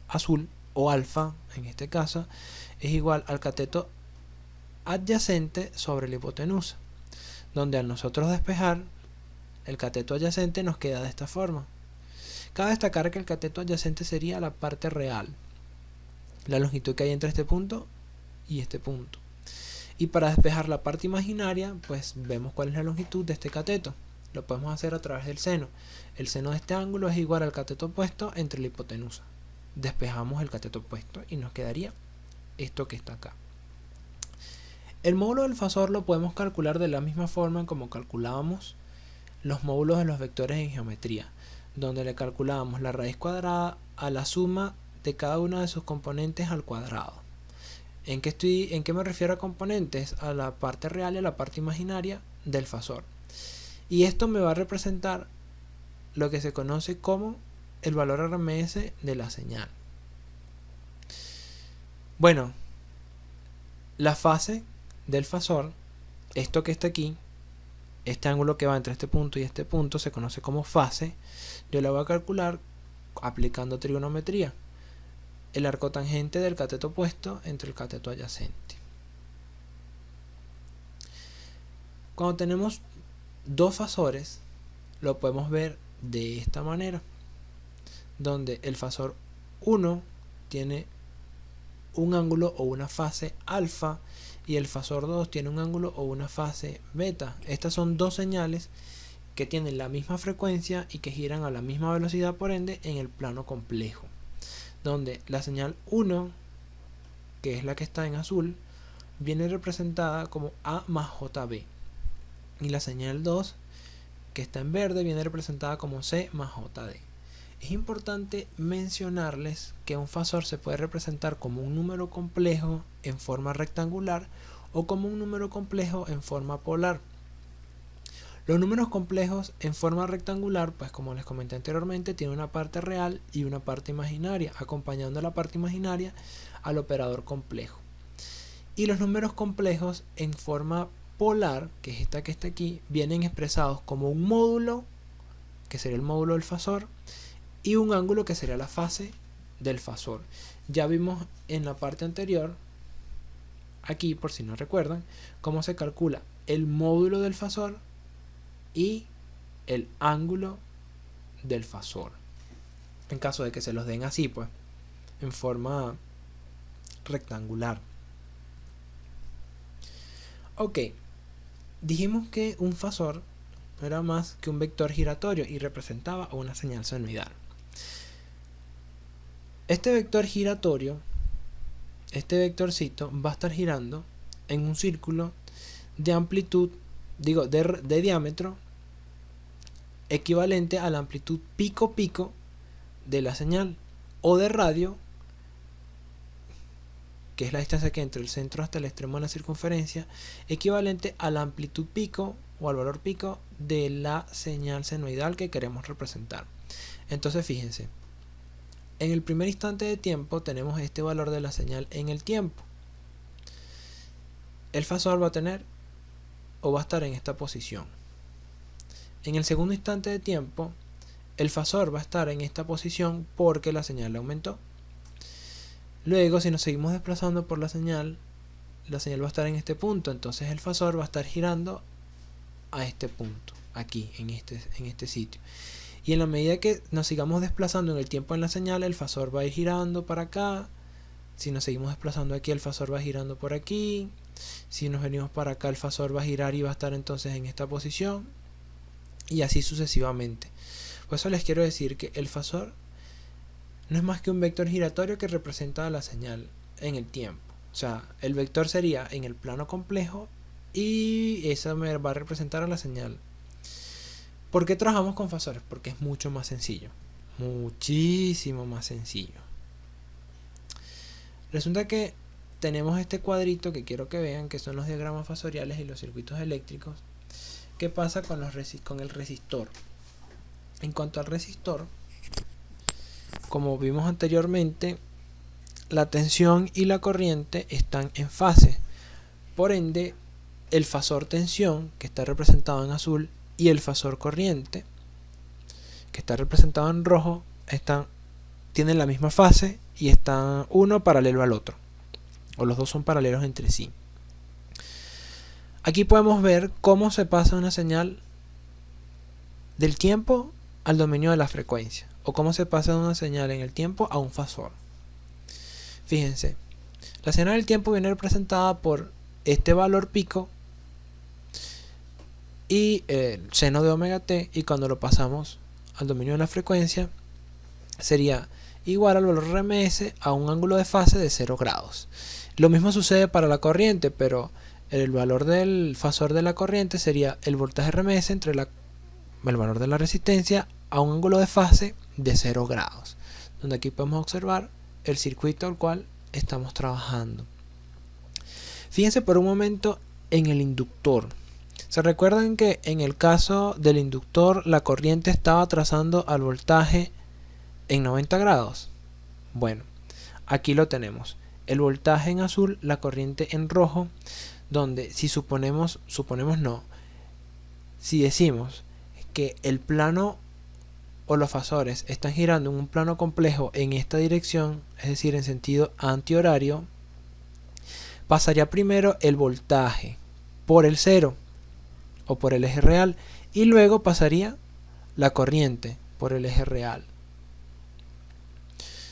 azul, o alfa en este caso, es igual al cateto adyacente sobre la hipotenusa, donde al nosotros despejar el cateto adyacente nos queda de esta forma. Cabe destacar que el cateto adyacente sería la parte real, la longitud que hay entre este punto y este punto. Y para despejar la parte imaginaria, pues vemos cuál es la longitud de este cateto. Lo podemos hacer a través del seno. El seno de este ángulo es igual al cateto opuesto entre la hipotenusa. Despejamos el cateto opuesto y nos quedaría esto que está acá. El módulo del fasor lo podemos calcular de la misma forma como calculábamos los módulos de los vectores en geometría, donde le calculábamos la raíz cuadrada a la suma de cada una de sus componentes al cuadrado. ¿En qué me refiero a componentes? A la parte real y a la parte imaginaria del fasor. Y esto me va a representar lo que se conoce como el valor RMS de la señal. Bueno, la fase del fasor, esto que está aquí, este ángulo que va entre este punto y este punto, se conoce como fase. Yo la voy a calcular aplicando trigonometría. El arco tangente del cateto opuesto entre el cateto adyacente. Cuando tenemos dos fasores, lo podemos ver de esta manera, donde el fasor 1 tiene un ángulo o una fase alfa y el fasor 2 tiene un ángulo o una fase beta. Estas son dos señales que tienen la misma frecuencia y que giran a la misma velocidad, por ende, en el plano complejo, donde la señal 1, que es la que está en azul, viene representada como A más JB, y la señal 2, que está en verde, viene representada como C más JD. Es importante mencionarles que un fasor se puede representar como un número complejo en forma rectangular o como un número complejo en forma polar. Los números complejos en forma rectangular, pues como les comenté anteriormente, tienen una parte real y una parte imaginaria, acompañando a la parte imaginaria al operador complejo. Y los números complejos en forma polar, que es esta que está aquí, vienen expresados como un módulo, que sería el módulo del fasor, y un ángulo, que sería la fase del fasor. Ya vimos en la parte anterior aquí, por si no recuerdan, cómo se calcula el módulo del fasor y el ángulo del fasor. En caso de que se los den así, pues, en forma rectangular. Ok, dijimos que un fasor no era más que un vector giratorio y representaba una señal senoidal. Este vector giratorio, este vectorcito, va a estar girando en un círculo de amplitud, de diámetro equivalente a la amplitud pico-pico de la señal, o de radio, que es la distancia que entre el centro hasta el extremo de la circunferencia, equivalente a la amplitud pico o al valor pico de la señal senoidal que queremos representar. Entonces fíjense, en el primer instante de tiempo tenemos este valor de la señal en el tiempo. El fasor va a tener o va a estar en esta posición. En el segundo instante de tiempo, el fasor va a estar en esta posición porque la señal aumentó. Luego, si nos seguimos desplazando por la señal va a estar en este punto, entonces el fasor va a estar girando a este punto, aquí, en este sitio. Y en la medida que nos sigamos desplazando en el tiempo en la señal, el fasor va a ir girando para acá. Si nos seguimos desplazando aquí, el fasor va girando por aquí. Si nos venimos para acá, el fasor va a girar y va a estar entonces en esta posición. Y así sucesivamente. Por eso les quiero decir que el fasor no es más que un vector giratorio que representa la señal en el tiempo. O sea, el vector sería en el plano complejo y eso me va a representar a la señal. ¿Por qué trabajamos con fasores? Porque es mucho más sencillo. Muchísimo más sencillo. Resulta que tenemos este cuadrito que quiero que vean, que son los diagramas fasoriales y los circuitos eléctricos. ¿Qué pasa con el resistor? En cuanto al resistor, como vimos anteriormente, la tensión y la corriente están en fase. Por ende, el fasor tensión, que está representado en azul, y el fasor corriente, que está representado en rojo, tienen la misma fase y están uno paralelo al otro, o los dos son paralelos entre sí. Aquí podemos ver cómo se pasa una señal del tiempo al dominio de la frecuencia, o cómo se pasa una señal en el tiempo a un fasor. Fíjense, la señal del tiempo viene representada por este valor pico y el seno de omega t, y cuando lo pasamos al dominio de la frecuencia sería igual al valor RMS a un ángulo de fase de 0 grados. Lo mismo sucede para la corriente, pero el valor del fasor de la corriente sería el voltaje RMS entre el valor de la resistencia a un ángulo de fase de 0 grados, donde aquí podemos observar el circuito al cual estamos trabajando. Fíjense por un momento en el inductor. ¿Se recuerdan que en el caso del inductor la corriente estaba trazando al voltaje en 90 grados? Bueno, aquí lo tenemos. El voltaje en azul, la corriente en rojo, donde si si decimos que el plano o los fasores están girando en un plano complejo en esta dirección, es decir, en sentido antihorario, pasaría primero el voltaje por el cero o por el eje real y luego pasaría la corriente por el eje real.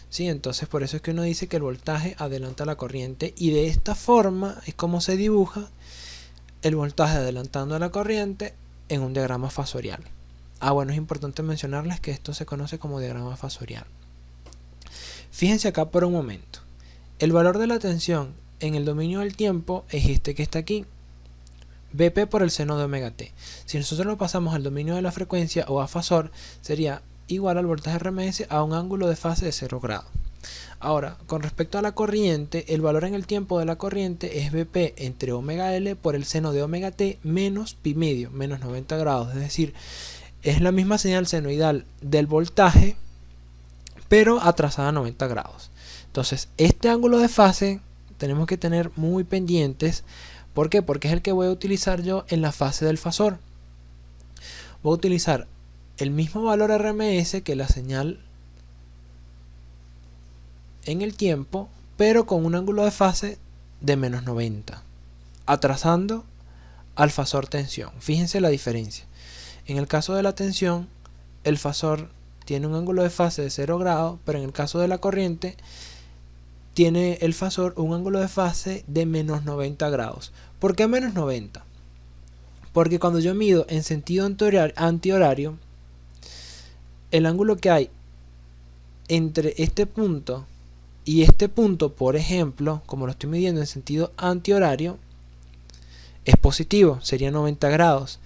¿Sí? Entonces por eso es que uno dice que el voltaje adelanta la corriente, y de esta forma es como se dibuja el voltaje adelantando a la corriente en un diagrama fasorial. Bueno, es importante mencionarles que esto se conoce como diagrama fasorial. Fíjense acá por un momento. El valor de la tensión en el dominio del tiempo es este que está aquí, Vp por el seno de omega t. Si nosotros lo pasamos al dominio de la frecuencia o a fasor, sería igual al voltaje RMS a un ángulo de fase de 0 grados. Ahora, con respecto a la corriente, el valor en el tiempo de la corriente es Vp entre omega L por el seno de omega t menos pi medio, menos 90 grados. Es decir, es la misma señal senoidal del voltaje, pero atrasada a 90 grados. Entonces, este ángulo de fase tenemos que tener muy pendientes. ¿Por qué? Porque es el que voy a utilizar yo en la fase del fasor. Voy a utilizar el mismo valor RMS que la señal en el tiempo, pero con un ángulo de fase de menos 90, atrasando al fasor tensión. Fíjense la diferencia. En el caso de la tensión, el fasor tiene un ángulo de fase de 0 grados, pero en el caso de la corriente, tiene el fasor un ángulo de fase de menos 90 grados. ¿Por qué menos 90? Porque cuando yo mido en sentido antihorario, el ángulo que hay entre este punto y este punto, por ejemplo, como lo estoy midiendo en sentido antihorario, es positivo, sería 90 grados.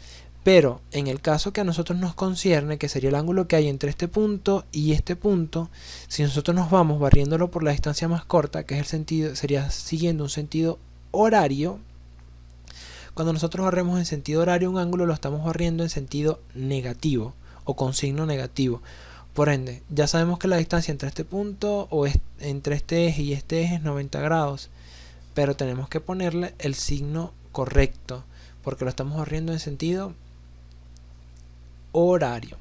Pero en el caso que a nosotros nos concierne, que sería el ángulo que hay entre este punto y este punto, si nosotros nos vamos barriéndolo por la distancia más corta, que es el sentido, sería siguiendo un sentido horario. Cuando nosotros barremos en sentido horario un ángulo, lo estamos barriendo en sentido negativo o con signo negativo. Por ende, ya sabemos que la distancia entre este punto o entre este eje y este eje es 90 grados, pero tenemos que ponerle el signo correcto porque lo estamos barriendo en sentido horario.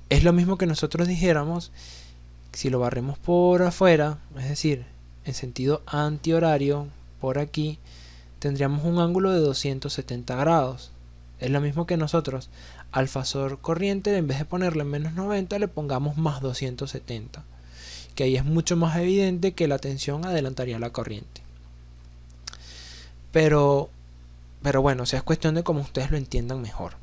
Es lo mismo que nosotros dijéramos si lo barremos por afuera, es decir, en sentido antihorario, por aquí, tendríamos un ángulo de 270 grados. Es lo mismo que nosotros al fasor corriente, en vez de ponerle menos 90, le pongamos más 270. Que ahí es mucho más evidente que la tensión adelantaría la corriente. Pero bueno, o sea, es cuestión de cómo ustedes lo entiendan mejor.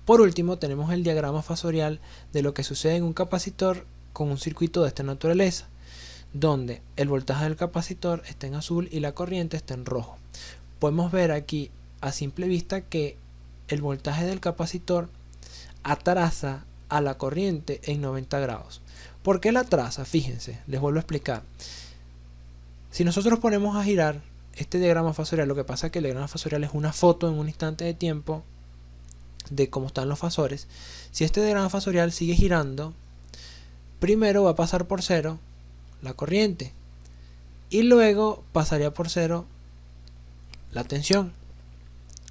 Por último, tenemos el diagrama fasorial de lo que sucede en un capacitor con un circuito de esta naturaleza, donde el voltaje del capacitor está en azul y la corriente está en rojo. Podemos ver aquí a simple vista que el voltaje del capacitor atrasa a la corriente en 90 grados. ¿Por qué la atrasa? Fíjense, les vuelvo a explicar. Si nosotros ponemos a girar este diagrama fasorial, lo que pasa es que el diagrama fasorial es una foto en un instante de tiempo de cómo están los fasores. Si este diagrama fasorial sigue girando, primero va a pasar por 0 la corriente y luego pasaría por 0 la tensión.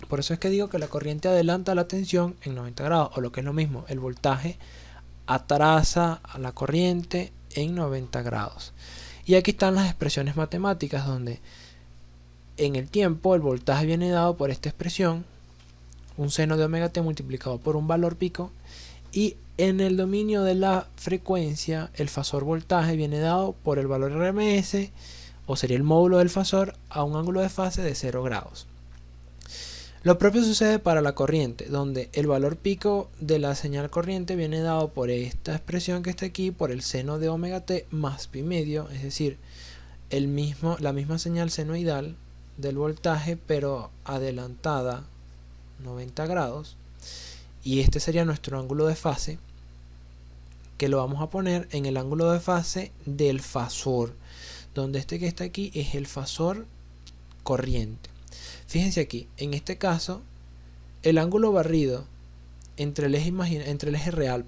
Por eso es que digo que la corriente adelanta la tensión en 90 grados, o lo que es lo mismo, el voltaje atrasa a la corriente en 90 grados. Y aquí están las expresiones matemáticas, donde en el tiempo el voltaje viene dado por esta expresión, un seno de omega t multiplicado por un valor pico, y en el dominio de la frecuencia el fasor voltaje viene dado por el valor RMS, o sería el módulo del fasor, a un ángulo de fase de 0 grados. Lo propio sucede para la corriente, donde el valor pico de la señal corriente viene dado por esta expresión que está aquí, por el seno de omega t más pi medio, es decir, la misma señal senoidal del voltaje, pero adelantada 90 grados. Y este sería nuestro ángulo de fase, que lo vamos a poner en el ángulo de fase del fasor, donde este que está aquí es el fasor corriente. Fíjense aquí, en este caso, el ángulo barrido entre el eje real,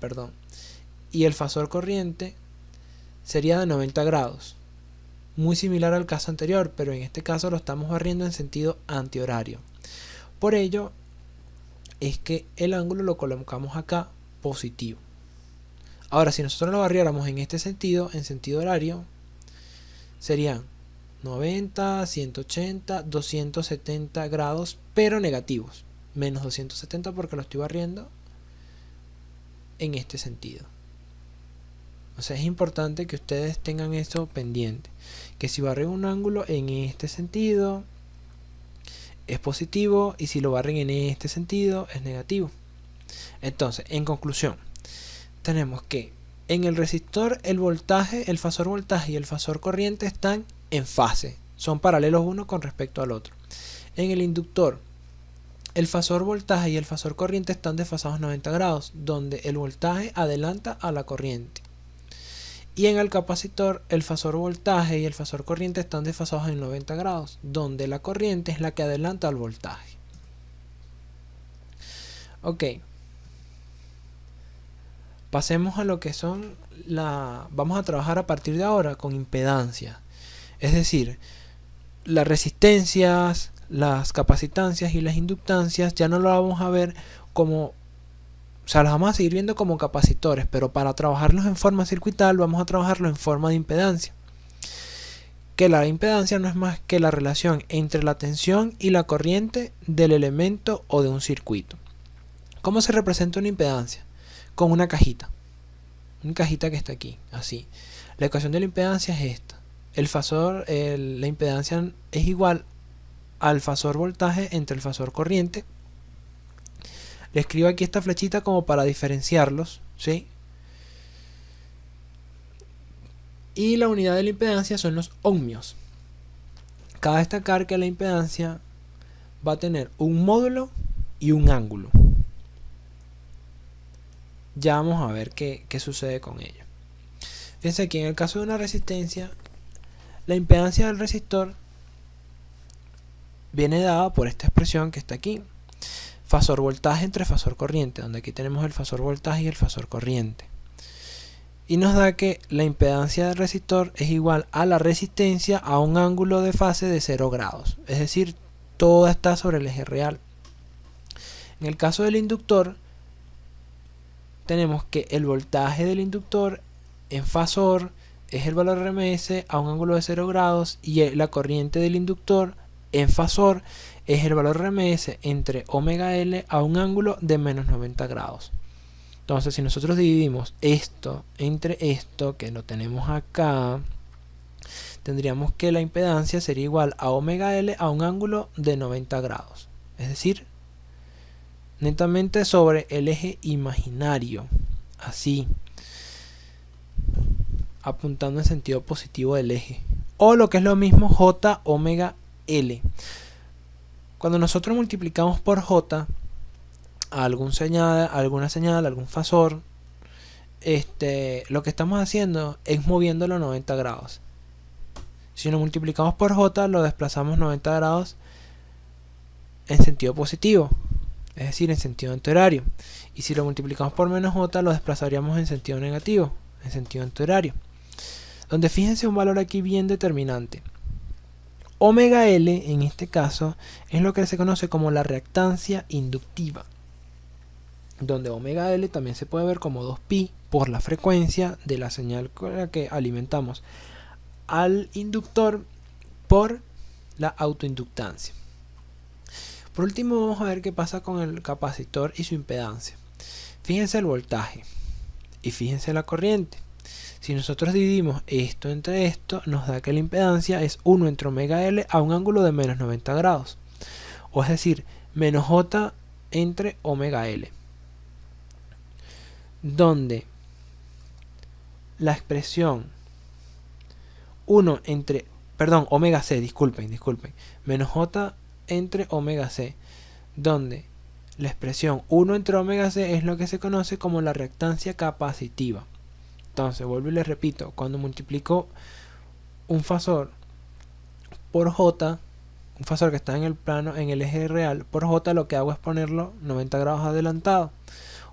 y el fasor corriente sería de 90 grados. Muy similar al caso anterior, pero en este caso lo estamos barriendo en sentido antihorario. Por ello, es que el ángulo lo colocamos acá positivo. Ahora, si nosotros lo barriéramos en este sentido, en sentido horario, serían 90, 180, 270 grados, pero negativos. Menos 270 porque lo estoy barriendo en este sentido. O sea, es importante que ustedes tengan eso pendiente. Que si barren un ángulo en este sentido, es positivo, y si lo barren en este sentido, es negativo. Entonces, en conclusión, tenemos que en el resistor el voltaje, el fasor voltaje y el fasor corriente están en fase, son paralelos uno con respecto al otro. En el inductor, el fasor voltaje y el fasor corriente están desfasados 90 grados, donde el voltaje adelanta a la corriente. Y en el capacitor, el fasor voltaje y el fasor corriente están desfasados en 90 grados, donde la corriente es la que adelanta al voltaje. Ok. Pasemos a lo que son vamos a trabajar a partir de ahora con impedancias. Es decir, las resistencias, las capacitancias y las inductancias ya no lo vamos a ver como, o sea, las vamos a seguir viendo como capacitores, pero para trabajarlos en forma circuital vamos a trabajarlo en forma de impedancia. que la impedancia no es más que la relación entre la tensión y la corriente del elemento o de un circuito. ¿Cómo se representa una impedancia? Con una cajita que está aquí, así. La ecuación de la impedancia es esta. La impedancia es igual al fasor voltaje entre el fasor corriente. Le escribo aquí esta flechita como para diferenciarlos, ¿sí? Y la unidad de la impedancia son los ohmios. Cabe destacar que la impedancia va a tener un módulo y un ángulo. Ya vamos a ver qué sucede con ello. Fíjense aquí, en el caso de una resistencia, la impedancia del resistor viene dada por esta expresión que está aquí. Fasor voltaje entre fasor corriente, donde aquí tenemos el fasor voltaje y el fasor corriente. Y nos da que la impedancia del resistor es igual a la resistencia a un ángulo de fase de 0 grados. Es decir, todo está sobre el eje real. En el caso del inductor, tenemos que el voltaje del inductor en fasor es el valor RMS a un ángulo de 0 grados y la corriente del inductor en fasor es el valor RMS entre omega L a un ángulo de menos 90 grados. Entonces, si nosotros dividimos esto entre esto, que lo tenemos acá, tendríamos que la impedancia sería igual a omega L a un ángulo de 90 grados. Es decir, netamente sobre el eje imaginario. Así. Apuntando en sentido positivo del eje. O lo que es lo mismo, J omega L. Cuando nosotros multiplicamos por J alguna señal, algún fasor, lo que estamos haciendo es moviéndolo a 90 grados. Si lo multiplicamos por J, lo desplazamos 90 grados en sentido positivo, es decir, en sentido antihorario. Y si lo multiplicamos por menos J, lo desplazaríamos en sentido negativo, en sentido antihorario. Donde fíjense un valor aquí bien determinante. Omega L, en este caso, es lo que se conoce como la reactancia inductiva, donde omega L también se puede ver como 2pi por la frecuencia de la señal con la que alimentamos al inductor por la autoinductancia. Por último, vamos a ver qué pasa con el capacitor y su impedancia. Fíjense el voltaje y fíjense la corriente. Si nosotros dividimos esto entre esto, nos da que la impedancia es 1 entre omega L a un ángulo de menos 90 grados. O es decir, menos J entre omega L. Donde la expresión 1 entre, perdón, omega C, disculpen, menos J entre omega C, donde la expresión 1 entre omega C es lo que se conoce como la reactancia capacitiva. Entonces, vuelvo y les repito, cuando multiplico un fasor por J, un fasor que está en el plano, en el eje real, por J, lo que hago es ponerlo 90 grados adelantado,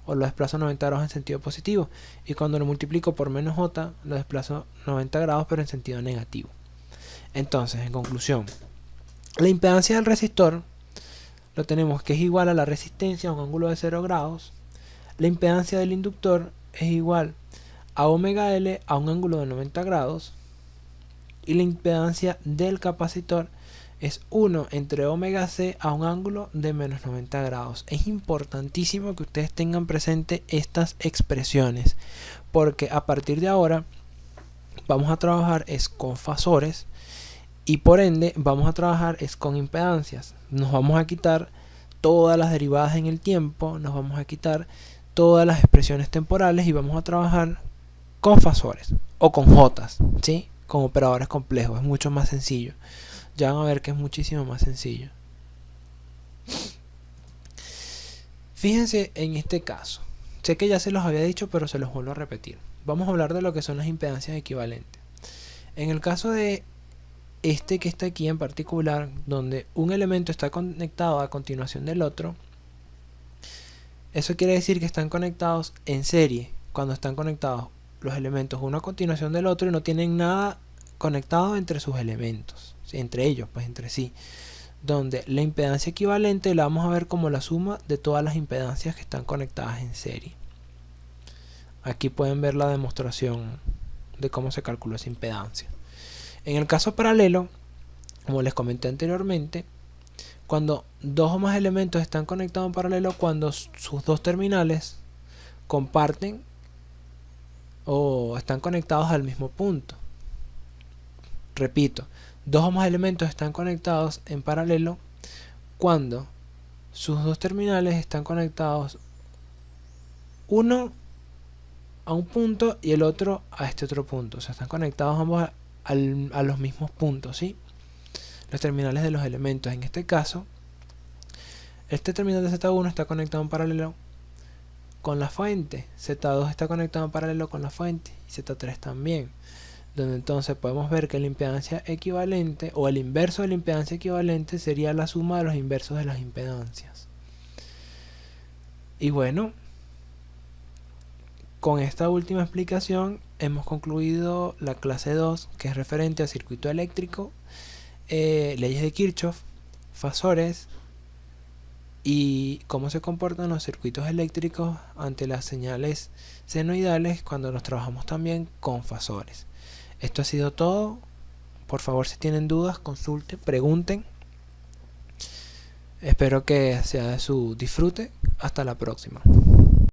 o lo desplazo 90 grados en sentido positivo, y cuando lo multiplico por menos J, lo desplazo 90 grados pero en sentido negativo. Entonces, en conclusión, la impedancia del resistor lo tenemos que es igual a la resistencia a un ángulo de 0 grados. La impedancia del inductor es igual a omega L a un ángulo de 90 grados. Y la impedancia del capacitor es 1 entre omega C a un ángulo de menos 90 grados. Es importantísimo que ustedes tengan presente estas expresiones, porque a partir de ahora vamos a trabajar es con fasores y por ende vamos a trabajar es con impedancias. Nos vamos a quitar todas las derivadas en el tiempo, nos vamos a quitar todas las expresiones temporales y vamos a trabajar con fasores o con jotas, ¿sí? Con operadores complejos. Es mucho más sencillo. Ya van a ver que es muchísimo más sencillo. Fíjense en este caso. Sé que ya se los había dicho, pero se los vuelvo a repetir. Vamos a hablar de lo que son las impedancias equivalentes. En el caso de este que está aquí en particular, donde un elemento está conectado a continuación del otro, eso quiere decir que están conectados en serie. Cuando están conectados los elementos uno a continuación del otro y no tienen nada conectado entre sus elementos, ¿sí? Entre ellos, pues entre sí, donde la impedancia equivalente la vamos a ver como la suma de todas las impedancias que están conectadas en serie. Aquí pueden ver la demostración de cómo se calcula esa impedancia. En el caso paralelo, como les comenté anteriormente, cuando dos o más elementos están conectados en paralelo, cuando sus dos terminales comparten o están conectados al mismo punto. Repito, dos o más elementos están conectados en paralelo cuando sus dos terminales están conectados, uno a un punto y el otro a este otro punto. O sea, están conectados ambos a los mismos puntos, ¿sí? Los terminales de los elementos. En este caso, este terminal de Z1 está conectado en paralelo con la fuente, Z2 está conectado en paralelo con la fuente y Z3 también, donde entonces podemos ver que la impedancia equivalente o el inverso de la impedancia equivalente sería la suma de los inversos de las impedancias. Y bueno, con esta última explicación hemos concluido la clase 2, que es referente a circuito eléctrico, leyes de Kirchhoff, fasores y cómo se comportan los circuitos eléctricos ante las señales senoidales cuando nos trabajamos también con fasores. Esto ha sido todo. Por favor, si tienen dudas, consulten, pregunten. Espero que sea de su disfrute. Hasta la próxima.